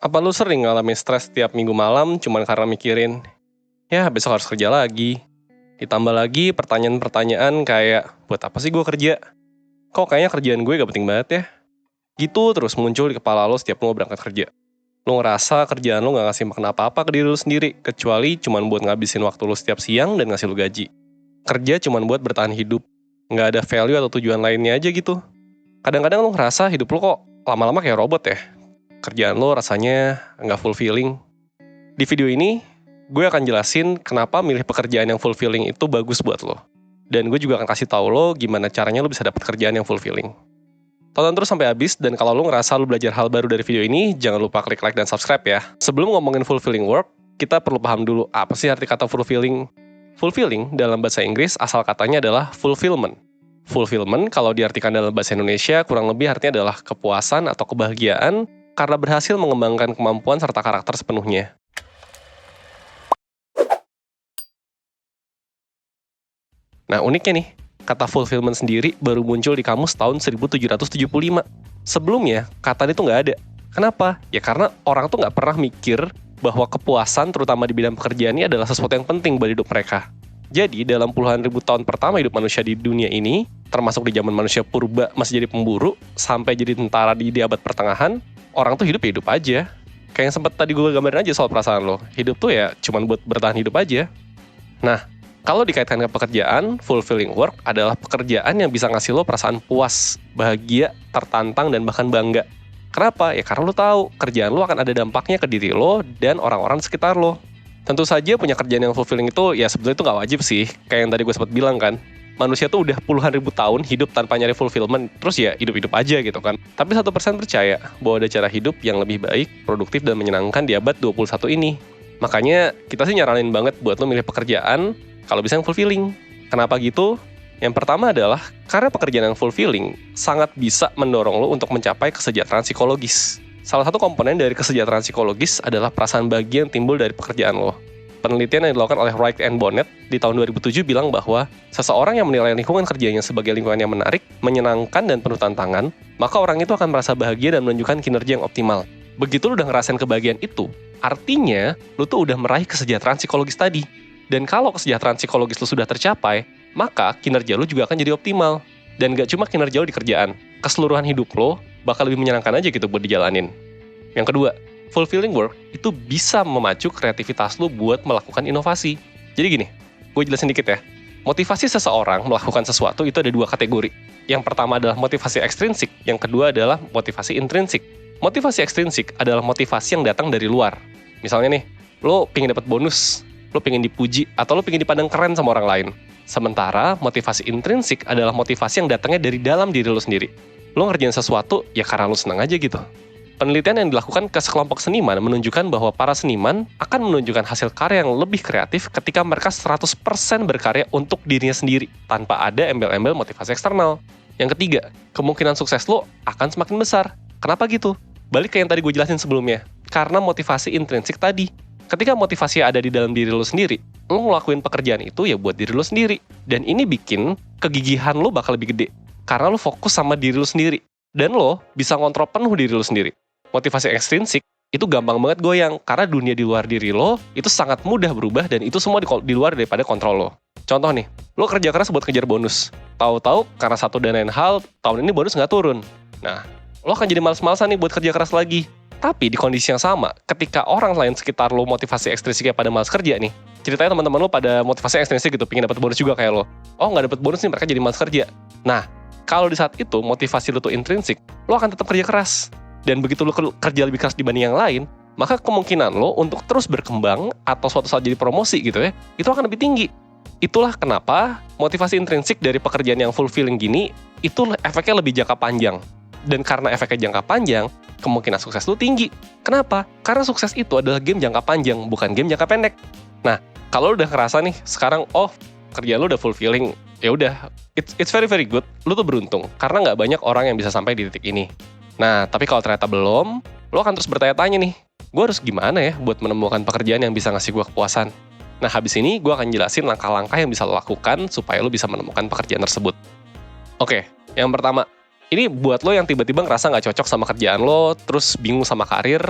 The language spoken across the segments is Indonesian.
Apa lu sering ngalamin stres tiap minggu malam cuman karena mikirin, ya besok harus kerja lagi. Ditambah lagi pertanyaan-pertanyaan kayak, buat apa sih gue kerja? Kok kayaknya kerjaan gue gak penting banget ya? Gitu terus muncul di kepala lo setiap lo berangkat kerja. Lo ngerasa kerjaan lo gak ngasih makna apa-apa ke diri lo sendiri, kecuali cuman buat ngabisin waktu lo setiap siang dan ngasih lo gaji. Kerja cuman buat bertahan hidup. Nggak ada value atau tujuan lainnya aja gitu. Kadang-kadang lo ngerasa hidup lo kok lama-lama kayak robot ya. Kerjaan lo rasanya nggak fulfilling. Di video ini, gue akan jelasin kenapa milih pekerjaan yang fulfilling itu bagus buat lo. Dan gue juga akan kasih tahu lo gimana caranya lo bisa dapat kerjaan yang fulfilling. Tonton terus sampai habis, dan kalau lo ngerasa lo belajar hal baru dari video ini, jangan lupa klik like dan subscribe ya. Sebelum ngomongin fulfilling work, kita perlu paham dulu apa sih arti kata fulfilling. Fulfilling dalam bahasa Inggris asal katanya adalah fulfillment. Fulfillment kalau diartikan dalam bahasa Indonesia kurang lebih artinya adalah kepuasan atau kebahagiaan karena berhasil mengembangkan kemampuan serta karakter sepenuhnya. Nah uniknya nih, kata fulfillment sendiri baru muncul di kamus tahun 1775. Sebelumnya, kata ini tuh nggak ada. Kenapa? Ya karena orang tuh nggak pernah mikir bahwa kepuasan terutama di bidang pekerjaan ini adalah sesuatu yang penting buat hidup mereka. Jadi dalam puluhan ribu tahun pertama hidup manusia di dunia ini, termasuk di zaman manusia purba masih jadi pemburu, sampai jadi tentara di abad pertengahan, orang tuh hidup ya hidup aja. Kayak yang sempat tadi gue gambarin aja soal perasaan lo. Hidup tuh ya cuman buat bertahan hidup aja. Nah, kalau dikaitkan dengan pekerjaan, fulfilling work adalah pekerjaan yang bisa ngasih lo perasaan puas, bahagia, tertantang, dan bahkan bangga. Kenapa? Ya karena lo tahu kerjaan lo akan ada dampaknya ke diri lo dan orang-orang di sekitar lo. Tentu saja punya kerjaan yang fulfilling itu ya sebenarnya itu nggak wajib sih. Kayak yang tadi gue sempat bilang kan. Manusia tuh udah puluhan ribu tahun hidup tanpa nyari fulfillment, terus ya hidup-hidup aja gitu kan. Tapi 1% percaya bahwa ada cara hidup yang lebih baik, produktif, dan menyenangkan di abad 21 ini. Makanya kita sih nyaranin banget buat lo milih pekerjaan kalau bisa yang fulfilling. Kenapa gitu? Yang pertama adalah karena pekerjaan yang fulfilling sangat bisa mendorong lo untuk mencapai kesejahteraan psikologis. Salah satu komponen dari kesejahteraan psikologis adalah perasaan bahagia yang timbul dari pekerjaan lo. Penelitian yang dilakukan oleh Wright and Bonnet di tahun 2007 bilang bahwa seseorang yang menilai lingkungan kerjanya sebagai lingkungan yang menarik, menyenangkan, dan penuh tantangan, maka orang itu akan merasa bahagia dan menunjukkan kinerja yang optimal. Begitu lo udah ngerasain kebahagiaan itu, artinya lo tuh udah meraih kesejahteraan psikologis tadi. Dan kalau kesejahteraan psikologis lo sudah tercapai, maka kinerja lo juga akan jadi optimal. Dan gak cuma kinerja lo di kerjaan, keseluruhan hidup lo bakal lebih menyenangkan aja gitu buat dijalanin. Yang kedua, fulfilling work itu bisa memacu kreativitas lo buat melakukan inovasi. Jadi gini, gue jelasin dikit ya. Motivasi seseorang melakukan sesuatu itu ada dua kategori. Yang pertama adalah motivasi ekstrinsik, yang kedua adalah motivasi intrinsik. Motivasi ekstrinsik adalah motivasi yang datang dari luar. Misalnya nih, lo pengen dapat bonus, lo pengen dipuji, atau lo pengen dipandang keren sama orang lain. Sementara motivasi intrinsik adalah motivasi yang datangnya dari dalam diri lo sendiri. Lo ngerjain sesuatu ya karena lo senang aja gitu. Penelitian yang dilakukan ke sekelompok seniman menunjukkan bahwa para seniman akan menunjukkan hasil karya yang lebih kreatif ketika mereka 100% berkarya untuk dirinya sendiri, tanpa ada embel-embel motivasi eksternal. Yang ketiga, kemungkinan sukses lo akan semakin besar. Kenapa gitu? Balik ke yang tadi gue jelasin sebelumnya. Karena motivasi intrinsik tadi. Ketika motivasi ada di dalam diri lo sendiri, lo ngelakuin pekerjaan itu ya buat diri lo sendiri. Dan ini bikin kegigihan lo bakal lebih gede. Karena lo fokus sama diri lo sendiri. Dan lo bisa ngontrol penuh diri lo sendiri. Motivasi ekstrinsik itu gampang banget goyang. Karena dunia di luar diri lo itu sangat mudah berubah dan itu semua di luar daripada kontrol lo. Contoh nih, lo kerja keras buat kejar bonus. Tahu-tahu karena satu dan lain hal, tahun ini bonus nggak turun. Nah, lo akan jadi males-malesan nih buat kerja keras lagi. Tapi di kondisi yang sama, ketika orang lain sekitar lo motivasi ekstrinsiknya pada malas kerja nih, ceritanya teman-teman lo pada motivasi ekstrinsik gitu, pengen dapat bonus juga kayak lo. Oh nggak dapat bonus nih, mereka jadi malas kerja. Nah, kalau di saat itu motivasi lo tuh intrinsik, lo akan tetap kerja keras. Dan begitu lo kerja lebih keras dibanding yang lain, maka kemungkinan lo untuk terus berkembang atau suatu saat jadi promosi gitu ya, itu akan lebih tinggi. Itulah kenapa motivasi intrinsik dari pekerjaan yang fulfilling gini, itu efeknya lebih jangka panjang. Dan karena efeknya jangka panjang, kemungkinan sukses lu tinggi. Kenapa? Karena sukses itu adalah game jangka panjang, bukan game jangka pendek. Nah, kalau lu udah ngerasa nih, sekarang kerjaan lu udah fulfilling, ya udah, it's very very good. Lu tuh beruntung, karena nggak banyak orang yang bisa sampai di titik ini. Nah, tapi kalau ternyata belum, lu akan terus bertanya-tanya nih, gue harus gimana ya buat menemukan pekerjaan yang bisa ngasih gue kepuasan? Nah, habis ini gue akan jelasin langkah-langkah yang bisa lo lakukan supaya lo bisa menemukan pekerjaan tersebut. Oke, yang pertama, ini buat lo yang tiba-tiba ngerasa nggak cocok sama kerjaan lo, terus bingung sama karir,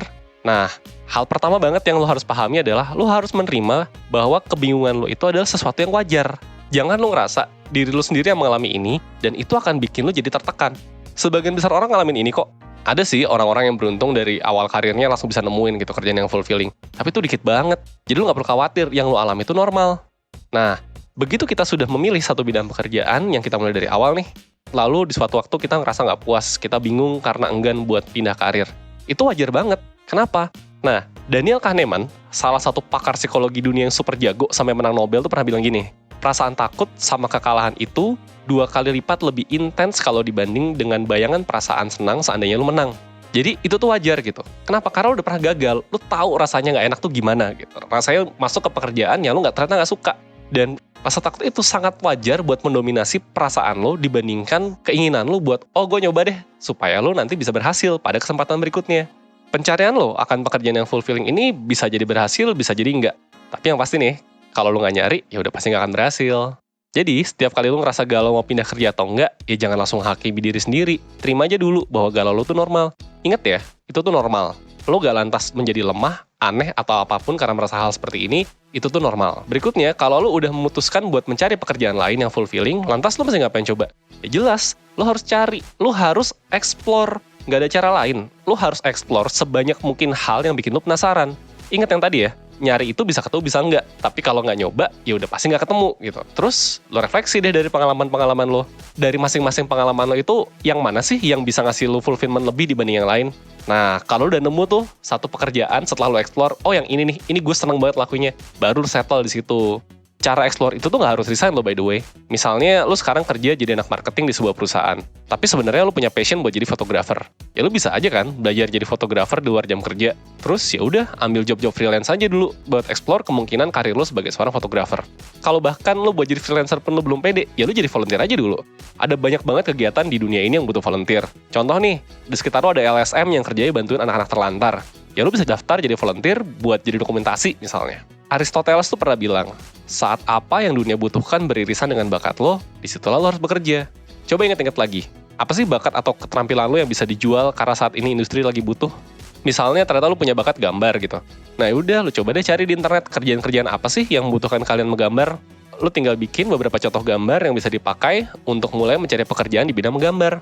Nah, hal pertama banget yang lo harus pahami adalah lo harus menerima bahwa kebingungan lo itu adalah sesuatu yang wajar. Jangan lo ngerasa diri lo sendiri yang mengalami ini, dan itu akan bikin lo jadi tertekan. Sebagian besar orang ngalamin ini kok. Ada sih orang-orang yang beruntung dari awal karirnya langsung bisa nemuin gitu kerjaan yang fulfilling. Tapi itu dikit banget. Jadi lo gak perlu khawatir, yang lo alami itu normal. Nah, begitu kita sudah memilih satu bidang pekerjaan yang kita mulai dari awal nih, lalu di suatu waktu kita ngerasa gak puas, kita bingung karena enggan buat pindah karir. Itu wajar banget. Kenapa? Nah, Daniel Kahneman, salah satu pakar psikologi dunia yang super jago sampai menang Nobel tuh pernah bilang gini, perasaan takut sama kekalahan itu 2 kali lipat lebih intens kalau dibanding dengan bayangan perasaan senang seandainya lu menang. Jadi itu tuh wajar gitu. Kenapa? Karena lu udah pernah gagal, lu tahu rasanya nggak enak tuh gimana gitu. Rasanya masuk ke pekerjaan yang lu ternyata nggak suka. Dan rasa takut itu sangat wajar buat mendominasi perasaan lo dibandingkan keinginan lo buat, oh gue nyoba deh, supaya lo nanti bisa berhasil pada kesempatan berikutnya. Pencarian lo akan pekerjaan yang fulfilling ini bisa jadi berhasil, bisa jadi enggak. Tapi yang pasti nih, kalau lo nggak nyari, ya udah pasti nggak akan berhasil. Jadi, setiap kali lo ngerasa galau mau pindah kerja atau enggak, ya jangan langsung hakimi diri sendiri. Terima aja dulu bahwa galau lo tuh normal. Ingat ya, itu tuh normal. Lo gak lantas menjadi lemah, aneh, atau apapun karena merasa hal seperti ini, itu tuh normal. Berikutnya, kalau lo udah memutuskan buat mencari pekerjaan lain yang fulfilling, lantas lo mesti ngapain coba? Ya jelas, lo harus cari, lo harus explore. Gak ada cara lain, lo harus explore sebanyak mungkin hal yang bikin lo penasaran. Ingat yang tadi ya, nyari itu bisa ketemu bisa enggak, tapi kalau nggak nyoba ya udah pasti nggak ketemu gitu. Terus lo refleksi deh dari pengalaman-pengalaman lo, dari masing-masing pengalaman lo itu yang mana sih yang bisa ngasih lo fulfillment lebih dibanding yang lain. Nah, kalau udah nemu tuh satu pekerjaan setelah lo explore, oh yang ini nih, ini gue seneng banget lakuinnya, baru settle di situ. Cara explore itu tuh nggak harus resign lo by the way. Misalnya lo sekarang kerja jadi anak marketing di sebuah perusahaan, tapi sebenarnya lo punya passion buat jadi fotografer. Ya lo bisa aja kan belajar jadi fotografer di luar jam kerja. Terus ya udah ambil job-job freelance aja dulu buat explore kemungkinan karir lo sebagai seorang fotografer. Kalau bahkan lo buat jadi freelancer pun lo belum pede, ya lo jadi volunteer aja dulu. Ada banyak banget kegiatan di dunia ini yang butuh volunteer. Contoh nih, di sekitar lo ada LSM yang kerjanya bantuin anak-anak terlantar. Ya lo bisa daftar jadi volunteer buat jadi dokumentasi misalnya. Aristoteles tuh pernah bilang, saat apa yang dunia butuhkan beririsan dengan bakat lo, disitulah lo harus bekerja. Coba ingat-ingat lagi, apa sih bakat atau keterampilan lo yang bisa dijual karena saat ini industri lagi butuh? Misalnya ternyata lo punya bakat gambar gitu. Nah yaudah, lo coba deh cari di internet kerjaan-kerjaan apa sih yang membutuhkan kalian menggambar. Lo tinggal bikin beberapa contoh gambar yang bisa dipakai untuk mulai mencari pekerjaan di bidang menggambar.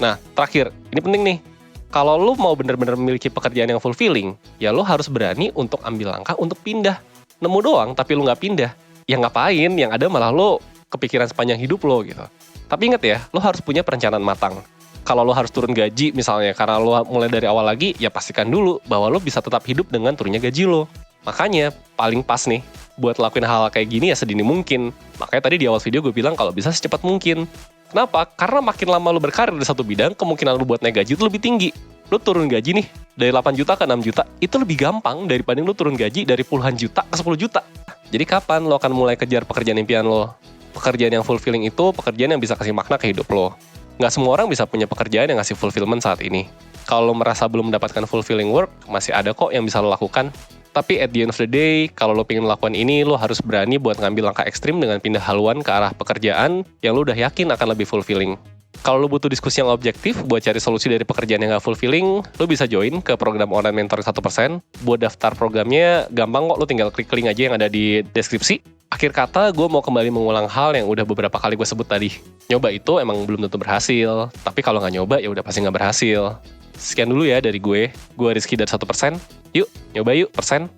Nah, terakhir, ini penting nih. Kalau lo mau benar-benar memiliki pekerjaan yang fulfilling, ya lo harus berani untuk ambil langkah untuk pindah. Nemu doang, tapi lo nggak pindah. Ya ngapain, yang ada malah lo kepikiran sepanjang hidup lo gitu. Tapi ingat ya, lo harus punya perencanaan matang. Kalau lo harus turun gaji misalnya, karena lo mulai dari awal lagi, ya pastikan dulu bahwa lo bisa tetap hidup dengan turunnya gaji lo. Makanya, paling pas nih, buat lakuin hal kayak gini ya sedini mungkin. Makanya tadi di awal video gue bilang kalau bisa secepat mungkin. Kenapa? Karena makin lama lo berkarir di satu bidang, kemungkinan lo buat naik gaji itu lebih tinggi. Lo turun gaji nih, dari 8 juta ke 6 juta, itu lebih gampang daripada lo turun gaji dari puluhan juta ke 10 juta. Jadi kapan lo akan mulai kejar pekerjaan impian lo? Pekerjaan yang fulfilling itu pekerjaan yang bisa kasih makna ke hidup lo. Nggak semua orang bisa punya pekerjaan yang ngasih fulfillment saat ini. Kalau lo merasa belum mendapatkan fulfilling work, masih ada kok yang bisa lo lakukan. Tapi at the end of the day, kalau lo pengen melakukan ini, lo harus berani buat ngambil langkah ekstrim dengan pindah haluan ke arah pekerjaan yang lo udah yakin akan lebih fulfilling. Kalau lo butuh diskusi yang objektif buat cari solusi dari pekerjaan yang gak fulfilling, lo bisa join ke program online mentoring 1%. Buat daftar programnya, gampang kok, lo tinggal klik link aja yang ada di deskripsi. Akhir kata, gue mau kembali mengulang hal yang udah beberapa kali gue sebut tadi. Nyoba itu emang belum tentu berhasil, tapi kalau gak nyoba ya udah pasti gak berhasil. Sekian dulu ya dari gue Rizky dari 1%. Yuk, nyoba yuk, persen.